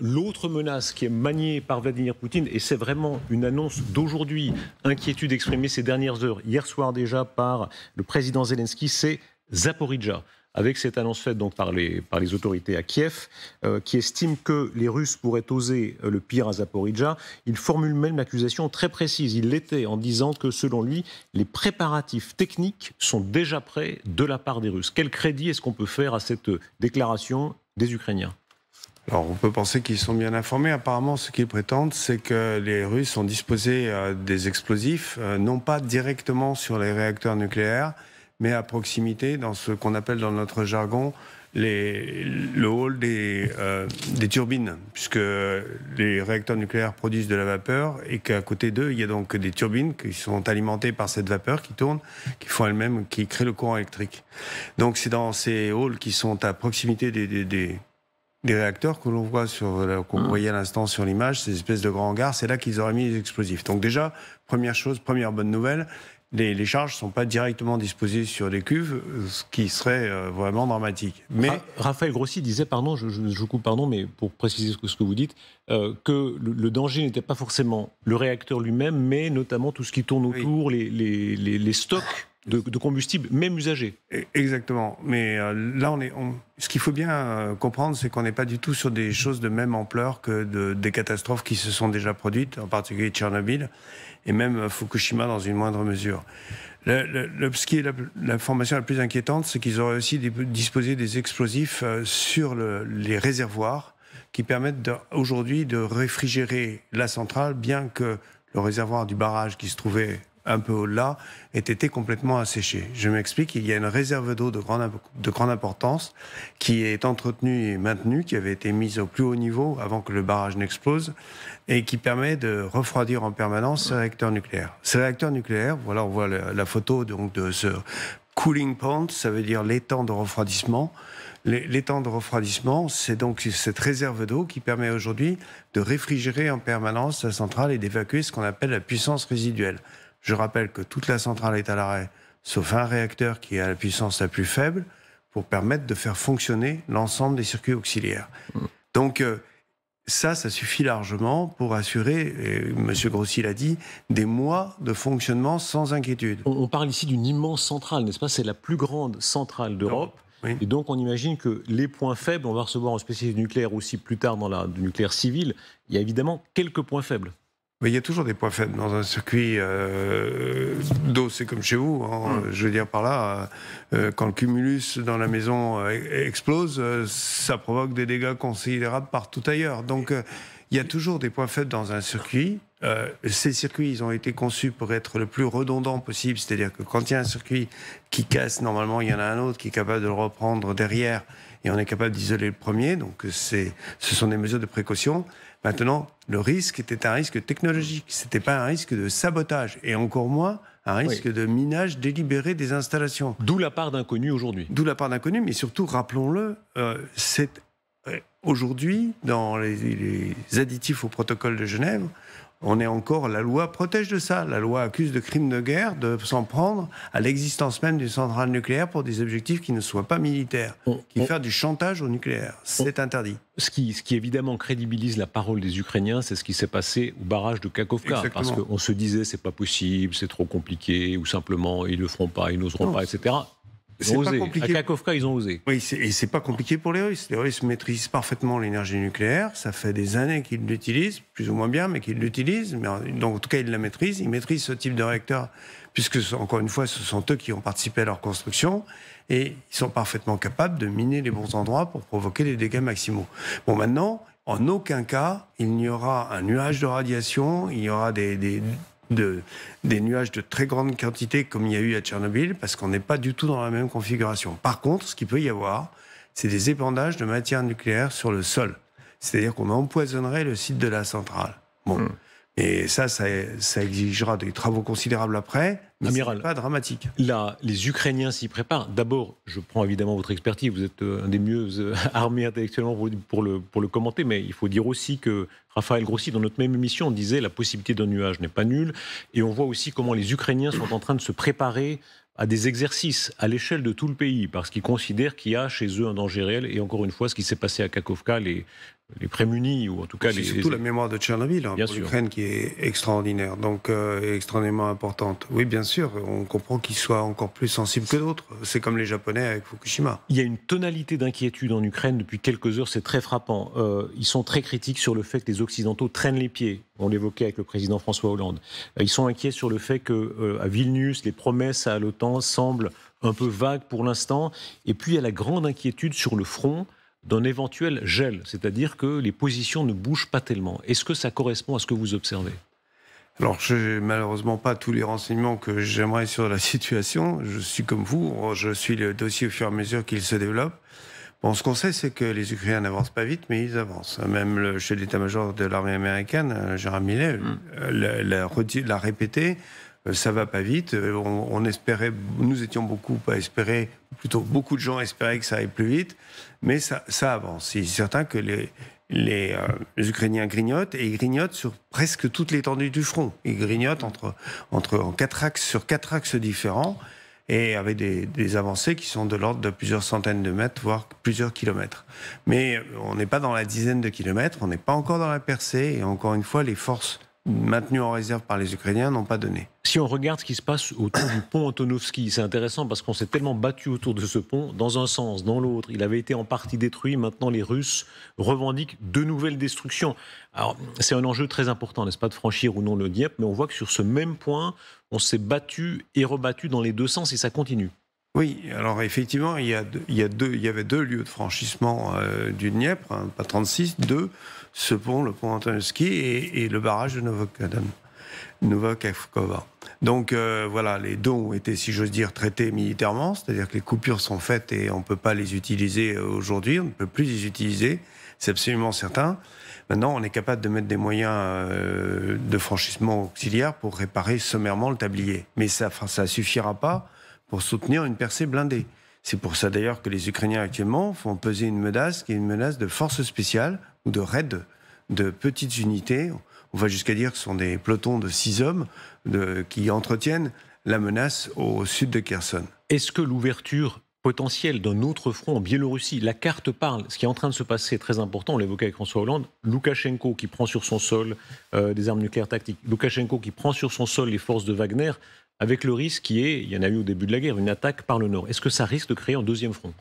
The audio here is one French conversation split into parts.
L'autre menace qui est maniée par Vladimir Poutine, et c'est vraiment une annonce d'aujourd'hui, inquiétude exprimée ces dernières heures, hier soir déjà par le président Zelensky, c'est Zaporijjia. Avec cette annonce faite donc par les autorités à Kiev, qui estiment que les Russes pourraient oser le pire à Zaporijjia, il formule même l'accusation très précise. Il l'était en disant que, selon lui, les préparatifs techniques sont déjà prêts de la part des Russes. Quel crédit est-ce qu'on peut faire à cette déclaration des Ukrainiens ? Alors, on peut penser qu'ils sont bien informés. Apparemment, ce qu'ils prétendent, c'est que les Russes ont disposé des explosifs, non pas directement sur les réacteurs nucléaires, mais à proximité, dans ce qu'on appelle dans notre jargon le hall des turbines, puisque les réacteurs nucléaires produisent de la vapeur et qu'à côté d'eux, il y a donc des turbines qui sont alimentées par cette vapeur qui tourne, qui créent le courant électrique. Donc c'est dans ces halls qui sont à proximité des réacteurs que l'on voit qu'on voyait à l'instant sur l'image, ces espèces de grands hangars, c'est là qu'ils auraient mis les explosifs. Donc déjà, première bonne nouvelle, les charges ne sont pas directement disposées sur les cuves, ce qui serait vraiment dramatique. Mais Raphaël Grossi disait, pardon, je coupe, pardon, mais pour préciser ce que vous dites, que le danger n'était pas forcément le réacteur lui-même, mais notamment tout ce qui tourne autour, les stocks de combustible, même usagés. Exactement. Mais là, ce qu'il faut bien comprendre, c'est qu'on n'est pas du tout sur des choses de même ampleur que des catastrophes qui se sont déjà produites, en particulier Tchernobyl, et même Fukushima dans une moindre mesure. Ce qui est l'information la plus inquiétante, c'est qu'ils auraient aussi disposé des explosifs sur les réservoirs qui permettent aujourd'hui de réfrigérer la centrale, bien que le réservoir du barrage qui se trouvait un peu au-delà, ait été complètement asséché. Je m'explique, il y a une réserve d'eau de grande importance qui est entretenue et maintenue, qui avait été mise au plus haut niveau avant que le barrage n'explose, et qui permet de refroidir en permanence ces réacteurs nucléaires. Ces réacteurs nucléaires, voilà, on voit la photo donc de ce cooling pond, ça veut dire l'étang de refroidissement. L'étang de refroidissement, c'est donc cette réserve d'eau qui permet aujourd'hui de réfrigérer en permanence la centrale et d'évacuer ce qu'on appelle la puissance résiduelle. Je rappelle que toute la centrale est à l'arrêt, sauf un réacteur qui a la puissance la plus faible, pour permettre de faire fonctionner l'ensemble des circuits auxiliaires. Donc ça suffit largement pour assurer, et M. Grossi l'a dit, des mois de fonctionnement sans inquiétude. On parle ici d'une immense centrale, n'est-ce pas ? C'est la plus grande centrale d'Europe. Oui. Et donc on imagine que les points faibles, on va recevoir un spécialiste nucléaire aussi plus tard dans du nucléaire civil, il y a évidemment quelques points faibles. Mais il y a toujours des points faibles dans un circuit d'eau, c'est comme chez vous. Hein, je veux dire par là, quand le cumulus dans la maison explose, ça provoque des dégâts considérables partout ailleurs. Donc il y a toujours des points faibles dans un circuit. Ces circuits, ils ont été conçus pour être le plus redondant possible, c'est-à-dire que quand il y a un circuit qui casse, normalement il y en a un autre qui est capable de le reprendre derrière, et on est capable d'isoler le premier, donc ce sont des mesures de précaution. Maintenant, le risque était un risque technologique, c'était pas un risque de sabotage, et encore moins un risque de minage délibéré des installations. D'où la part d'inconnu aujourd'hui. D'où la part d'inconnu, mais surtout, rappelons-le, c'est aujourd'hui, dans les additifs au protocole de Genève, la loi protège de ça. La loi accuse de crimes de guerre de s'en prendre à l'existence même d'une centrale nucléaire pour des objectifs qui ne soient pas militaires, faire du chantage au nucléaire. C'est interdit. Ce qui évidemment crédibilise la parole des Ukrainiens, c'est ce qui s'est passé au barrage de Kakhovka. Parce qu'on se disait c'est pas possible, c'est trop compliqué, ou simplement ils le feront pas, ils n'oseront pas, etc. Ils ont osé. À Kakhovka, ils ont osé. Oui, et c'est pas compliqué pour les Russes. Les Russes maîtrisent parfaitement l'énergie nucléaire. Ça fait des années qu'ils l'utilisent, plus ou moins bien, mais qu'ils l'utilisent. Donc, en tout cas, ils la maîtrisent. Ils maîtrisent ce type de réacteur, puisque, encore une fois, ce sont eux qui ont participé à leur construction. Et ils sont parfaitement capables de miner les bons endroits pour provoquer les dégâts maximaux. Bon, maintenant, en aucun cas, il n'y aura un nuage de radiation, il y aura des nuages de très grande quantité comme il y a eu à Tchernobyl, parce qu'on n'est pas du tout dans la même configuration. Par contre, ce qu'il peut y avoir, c'est des épandages de matière nucléaire sur le sol. C'est-à-dire qu'on empoisonnerait le site de la centrale. Bon. Et ça exigera des travaux considérables après, mais ce n'est pas dramatique. Là, les Ukrainiens s'y préparent. D'abord, je prends évidemment votre expertise, vous êtes un des mieux armés intellectuellement pour le commenter, mais il faut dire aussi que Raphaël Grossi, dans notre même émission, on disait la possibilité d'un nuage n'est pas nulle, et on voit aussi comment les Ukrainiens sont en train de se préparer à des exercices à l'échelle de tout le pays, parce qu'ils considèrent qu'il y a chez eux un danger réel, et encore une fois, ce qui s'est passé à Kakhovka les prémunis, ou en tout cas c'est surtout la mémoire de Tchernobyl, hein, pour l'Ukraine, qui est extraordinaire, donc extrêmement importante. Oui, bien sûr, on comprend qu'ils soient encore plus sensibles que d'autres. C'est comme les Japonais avec Fukushima. Il y a une tonalité d'inquiétude en Ukraine depuis quelques heures, c'est très frappant. Ils sont très critiques sur le fait que les Occidentaux traînent les pieds. On l'évoquait avec le président François Hollande. Ils sont inquiets sur le fait qu'à Vilnius, les promesses à l'OTAN semblent un peu vagues pour l'instant. Et puis il y a la grande inquiétude sur le front d'un éventuel gel, c'est-à-dire que les positions ne bougent pas tellement. Est-ce que ça correspond à ce que vous observez ? Alors, je n'ai malheureusement pas tous les renseignements que j'aimerais sur la situation. Je suis comme vous, je suis le dossier au fur et à mesure qu'il se développe. Bon, ce qu'on sait, c'est que les Ukrainiens n'avancent pas vite, mais ils avancent. Même le chef d'état-major de l'armée américaine, Gérard Millet, l'a répété. Ça va pas vite. On espérait, nous étions beaucoup à espérer, plutôt beaucoup de gens espéraient que ça aille plus vite, mais ça avance. C'est certain que les Ukrainiens grignotent, et ils grignotent sur presque toute l'étendue du front. Ils grignotent sur quatre axes différents, et avec des avancées qui sont de l'ordre de plusieurs centaines de mètres, voire plusieurs kilomètres. Mais on n'est pas dans la dizaine de kilomètres, on n'est pas encore dans la percée, et encore une fois, les forces maintenues en réserve par les Ukrainiens n'ont pas donné. Si on regarde ce qui se passe autour du pont Antonovski, c'est intéressant parce qu'on s'est tellement battu autour de ce pont, dans un sens, dans l'autre. Il avait été en partie détruit, maintenant les Russes revendiquent de nouvelles destructions. Alors, c'est un enjeu très important, n'est-ce pas, de franchir ou non le Dniepr, mais on voit que sur ce même point, on s'est battu et rebattu dans les deux sens et ça continue. Oui, alors effectivement, il y avait deux lieux de franchissement du Dniepr, hein, pas 36, deux, ce pont, le pont Antonovski et le barrage de Novokhovka. Donc voilà, les deux ont été, si j'ose dire, traités militairement, c'est-à-dire que les coupures sont faites et on ne peut pas les utiliser aujourd'hui, on ne peut plus les utiliser, c'est absolument certain. Maintenant, on est capable de mettre des moyens de franchissement auxiliaire pour réparer sommairement le tablier. Mais ça ne suffira pas pour soutenir une percée blindée. C'est pour ça d'ailleurs que les Ukrainiens actuellement font peser une menace qui est une menace de forces spéciales ou de raids de petites unités. On va jusqu'à dire que ce sont des pelotons de 6 hommes qui entretiennent la menace au sud de Kherson. Est-ce que l'ouverture potentielle d'un autre front en Biélorussie, la carte parle, ce qui est en train de se passer est très important, on l'évoquait avec François Hollande, Loukachenko qui prend sur son sol des armes nucléaires tactiques, Loukachenko qui prend sur son sol les forces de Wagner, avec le risque qui est, il y en a eu au début de la guerre, une attaque par le nord. Est-ce que ça risque de créer un deuxième front ?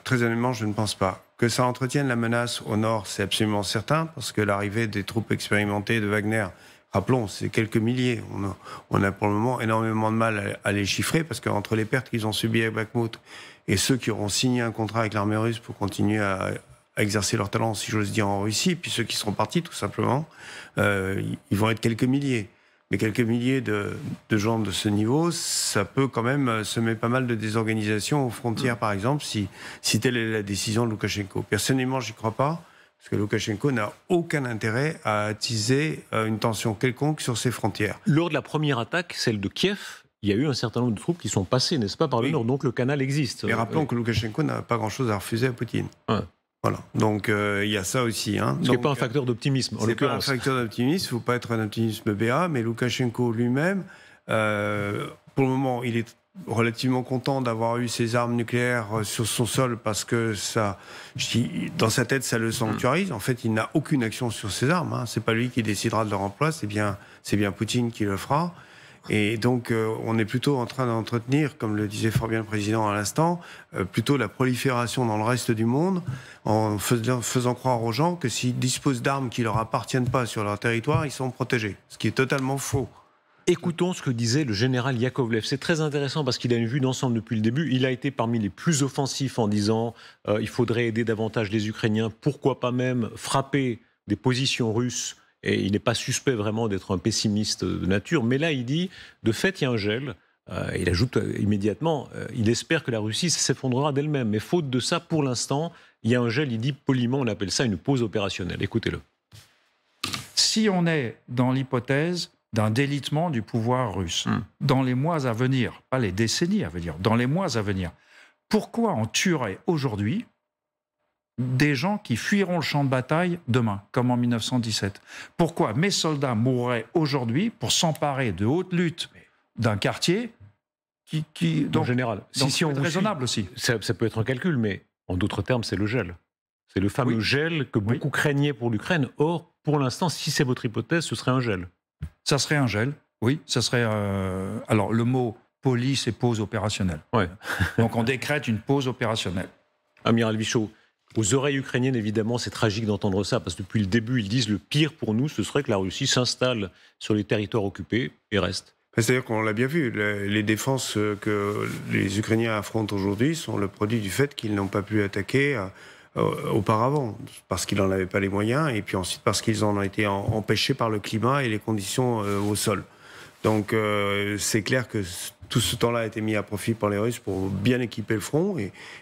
Très honnêtement, je ne pense pas. Que ça entretienne la menace au nord, c'est absolument certain, parce que l'arrivée des troupes expérimentées de Wagner, rappelons, c'est quelques milliers. On a pour le moment énormément de mal à les chiffrer, parce qu'entre les pertes qu'ils ont subies à Bakhmout et ceux qui auront signé un contrat avec l'armée russe pour continuer à exercer leur talent, si j'ose dire, en Russie, puis ceux qui seront partis, tout simplement, ils vont être quelques milliers. Mais quelques milliers de gens de ce niveau, ça peut quand même semer pas mal de désorganisation aux frontières, par exemple, si telle est la décision de Loukachenko. Personnellement, j'y crois pas, parce que Loukachenko n'a aucun intérêt à attiser une tension quelconque sur ses frontières. Lors de la première attaque, celle de Kiev, il y a eu un certain nombre de troupes qui sont passées, n'est-ce pas, par le nord, donc le canal existe. Mais rappelons que Loukachenko n'a pas grand-chose à refuser à Poutine. Ouais. Voilà. Donc il y a ça aussi. Hein. Ce n'est pas un facteur d'optimisme, en l'occurrence. Ce n'est pas un facteur d'optimisme, il ne faut pas être un optimisme béat, mais Loukachenko lui-même, pour le moment, il est relativement content d'avoir eu ses armes nucléaires sur son sol parce que ça, dans sa tête, ça le sanctuarise. En fait, il n'a aucune action sur ses armes. Hein. Ce n'est pas lui qui décidera de leur emploi, c'est bien Poutine qui le fera. Et donc, on est plutôt en train d'entretenir, comme le disait fort bien le président à l'instant, plutôt la prolifération dans le reste du monde, en faisant croire aux gens que s'ils disposent d'armes qui ne leur appartiennent pas sur leur territoire, ils sont protégés. Ce qui est totalement faux. Écoutons ce que disait le général Yakovlev. C'est très intéressant parce qu'il a une vue d'ensemble depuis le début. Il a été parmi les plus offensifs en disant il faudrait aider davantage les Ukrainiens, pourquoi pas même frapper des positions russes. Et il n'est pas suspect vraiment d'être un pessimiste de nature. Mais là, il dit, de fait, il y a un gel. Il ajoute immédiatement, il espère que la Russie s'effondrera d'elle-même. Mais faute de ça, pour l'instant, il y a un gel. Il dit poliment, on appelle ça une pause opérationnelle. Écoutez-le. Si on est dans l'hypothèse d'un délitement du pouvoir russe, dans les mois à venir, pas les décennies à venir, dans les mois à venir, pourquoi on tuerait aujourd'hui des gens qui fuiront le champ de bataille demain, comme en 1917. Pourquoi mes soldats mourraient aujourd'hui pour s'emparer de haute lutte d'un quartier qui donc, en général, si on raisonnable aussi. Ça peut être un calcul, mais en d'autres termes, c'est le gel. C'est le fameux gel que beaucoup craignaient pour l'Ukraine. Or, pour l'instant, si c'est votre hypothèse, ce serait un gel. Ça serait un gel, oui. Ça serait. Alors, le mot poli, c'est pause opérationnelle. Ouais. Donc, on décrète une pause opérationnelle. Amiral Vichot, aux oreilles ukrainiennes, évidemment, c'est tragique d'entendre ça, parce que depuis le début, ils disent le pire pour nous, ce serait que la Russie s'installe sur les territoires occupés et reste. C'est-à-dire qu'on l'a bien vu, les défenses que les Ukrainiens affrontent aujourd'hui sont le produit du fait qu'ils n'ont pas pu attaquer auparavant, parce qu'ils n'en avaient pas les moyens, et puis ensuite parce qu'ils en ont été empêchés par le climat et les conditions au sol. Donc c'est clair que tout ce temps-là a été mis à profit par les Russes pour bien équiper le front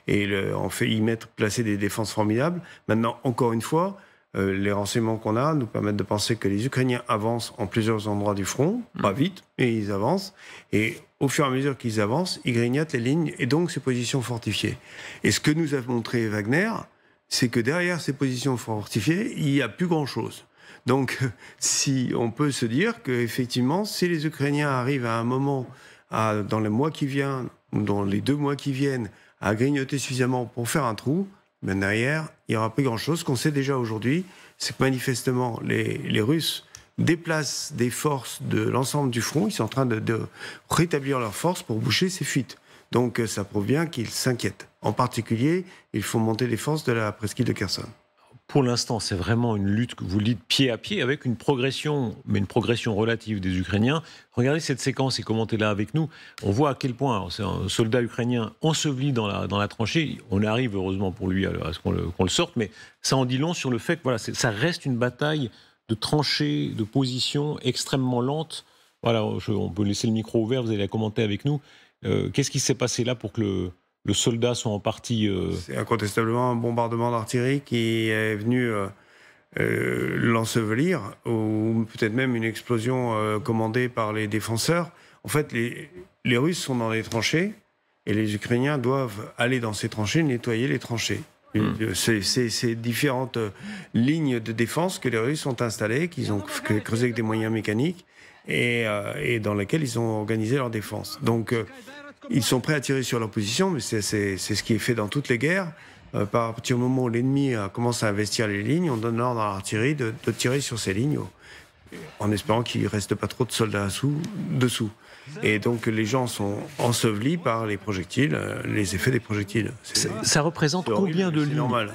et en fait y placer des défenses formidables. Maintenant, encore une fois, les renseignements qu'on a nous permettent de penser que les Ukrainiens avancent en plusieurs endroits du front, pas vite, mais ils avancent. Et au fur et à mesure qu'ils avancent, ils grignotent les lignes et donc ces positions fortifiées. Et ce que nous a montré Wagner, c'est que derrière ces positions fortifiées, il n'y a plus grand-chose. Donc, si on peut se dire qu'effectivement, si les Ukrainiens arrivent à un moment, dans les mois qui viennent, ou dans les 2 mois qui viennent, à grignoter suffisamment pour faire un trou, ben derrière, il n'y aura plus grand-chose. Ce qu'on sait déjà aujourd'hui, c'est que manifestement, les Russes déplacent des forces de l'ensemble du front. Ils sont en train de rétablir leurs forces pour boucher ces fuites. Donc, ça prouve bien qu'ils s'inquiètent. En particulier, il faut monter les forces de la presqu'île de Kherson. Pour l'instant, c'est vraiment une lutte que vous dites pied à pied, avec une progression, mais une progression relative des Ukrainiens. Regardez cette séquence et commentez-la avec nous. On voit à quel point c'est un soldat ukrainien enseveli dans la tranchée. On arrive, heureusement pour lui, à ce qu'on le sorte, mais ça en dit long sur le fait que voilà, ça reste une bataille de tranchées, de positions extrêmement lentes. Voilà, on peut laisser le micro ouvert, vous allez la commenter avec nous. Qu'est-ce qui s'est passé là pour que le soldat soit en partie... C'est incontestablement un bombardement d'artillerie qui est venu l'ensevelir, ou peut-être même une explosion commandée par les défenseurs. En fait, les Russes sont dans les tranchées, et les Ukrainiens doivent aller dans ces tranchées, nettoyer les tranchées. C'est différentes lignes de défense que les Russes ont installées, qu'ils ont creusées avec des moyens mécaniques, et dans lesquelles ils ont organisé leur défense. Donc... ils sont prêts à tirer sur leur position, mais c'est ce qui est fait dans toutes les guerres. À partir du moment où l'ennemi commence à investir les lignes, on donne l'ordre à l'artillerie de tirer sur ces lignes, en espérant qu'il ne reste pas trop de soldats dessous. Et donc les gens sont ensevelis par les projectiles, les effets des projectiles. Ça représente combien de lignes normal.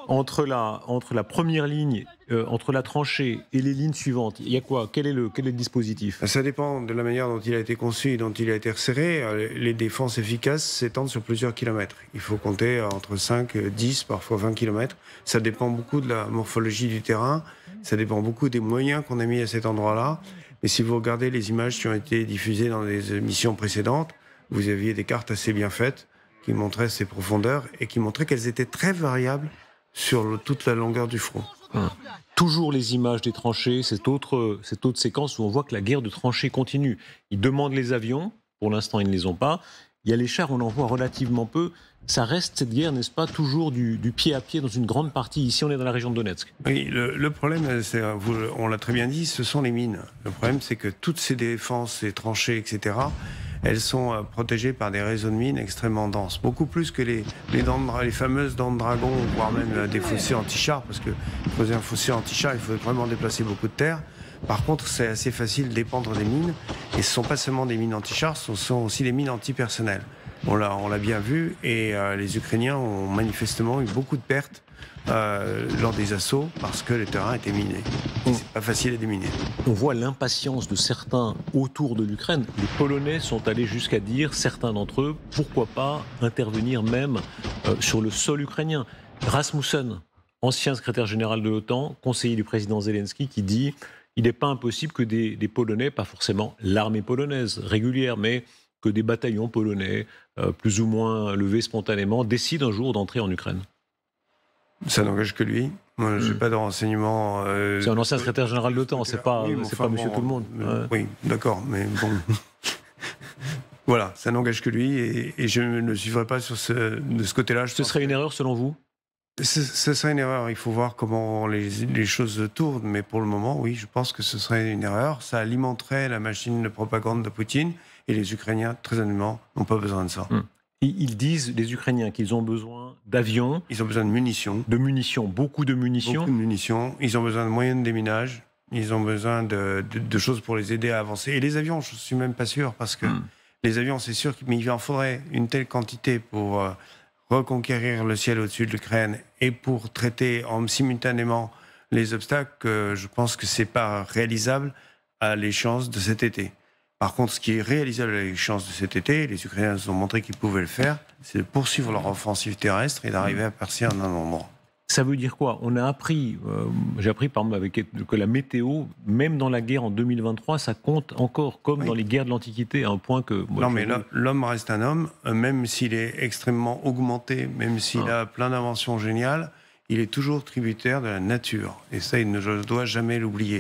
entre la première ligne, entre la tranchée et les lignes suivantes? Il y a quoi? Quel est le dispositif? Ça dépend de la manière dont il a été conçu et dont il a été resserré. Les défenses efficaces s'étendent sur plusieurs kilomètres. Il faut compter entre 5, 10, parfois 20 kilomètres. Ça dépend beaucoup de la morphologie du terrain. Ça dépend beaucoup des moyens qu'on a mis à cet endroit-là. Mais si vous regardez les images qui ont été diffusées dans les émissions précédentes, vous aviez des cartes assez bien faites qui montraient ces profondeurs et qui montraient qu'elles étaient très variables sur toute la longueur du front. Toujours les images des tranchées, cette autre séquence où on voit que la guerre de tranchées continue. Ils demandent les avions, pour l'instant ils ne les ont pas. Il y a les chars, on en voit relativement peu. Ça reste cette guerre, n'est-ce pas, toujours du pied à pied dans une grande partie. Ici, on est dans la région de Donetsk. Oui, le problème, on l'a très bien dit, ce sont les mines. Le problème, c'est que toutes ces défenses, ces tranchées, etc., elles sont protégées par des réseaux de mines extrêmement denses. Beaucoup plus que les fameuses dents de dragon, voire même des fossés anti-chars, parce que pour poser un fossé anti-char, il faut vraiment déplacer beaucoup de terre. Par contre, c'est assez facile d'épandre des mines. Et ce ne sont pas seulement des mines anti-chars, ce sont aussi des mines antipersonnelles. On l'a bien vu, et les Ukrainiens ont manifestement eu beaucoup de pertes lors des assauts parce que le terrain était miné. C'est pas facile à déminer. On voit l'impatience de certains autour de l'Ukraine. Les Polonais sont allés jusqu'à dire, certains d'entre eux, pourquoi pas intervenir même sur le sol ukrainien. Rasmussen, ancien secrétaire général de l'OTAN, conseiller du président Zelensky, qui dit il n'est pas impossible que des Polonais, pas forcément l'armée polonaise régulière, mais que des bataillons polonais, plus ou moins levés spontanément, décident un jour d'entrer en Ukraine. Ça n'engage que lui. Moi, je n'ai pas de renseignements. C'est un ancien secrétaire général de l'OTAN, c'est pas monsieur tout le monde. Oui, d'accord, mais bon. Voilà, ça n'engage que lui, et je ne suivrai pas de ce côté-là. Ce serait une erreur selon vous? Ce serait une erreur. Il faut voir comment les choses tournent, mais pour le moment, oui, je pense que ce serait une erreur. Ça alimenterait la machine de propagande de Poutine, et les Ukrainiens, très honnêtement, n'ont pas besoin de ça. Ils disent, les Ukrainiens, qu'ils ont besoin d'avions. Ils ont besoin de munitions. De munitions, beaucoup de munitions. Beaucoup de munitions. Ils ont besoin de moyens de déminage. Ils ont besoin de choses pour les aider à avancer. Et les avions, je ne suis même pas sûr, parce que les avions, c'est sûr, mais il en faudrait une telle quantité pour reconquérir le ciel au-dessus de l'Ukraine et pour traiter simultanément les obstacles, que je pense que ce n'est pas réalisable à l'échéance de cet été. Par contre, ce qui est réalisable à l'échéance de cet été, les Ukrainiens nous ont montré qu'ils pouvaient le faire, c'est de poursuivre leur offensive terrestre et d'arriver à percer en un endroit. Ça veut dire quoi? On a appris, j'ai appris par exemple que la météo, même dans la guerre en 2023, ça compte encore comme dans les guerres de l'Antiquité, à un point que... Non, mais l'homme reste un homme, même s'il est extrêmement augmenté, même s'il a plein d'inventions géniales, il est toujours tributaire de la nature. Et ça, il ne doit jamais l'oublier.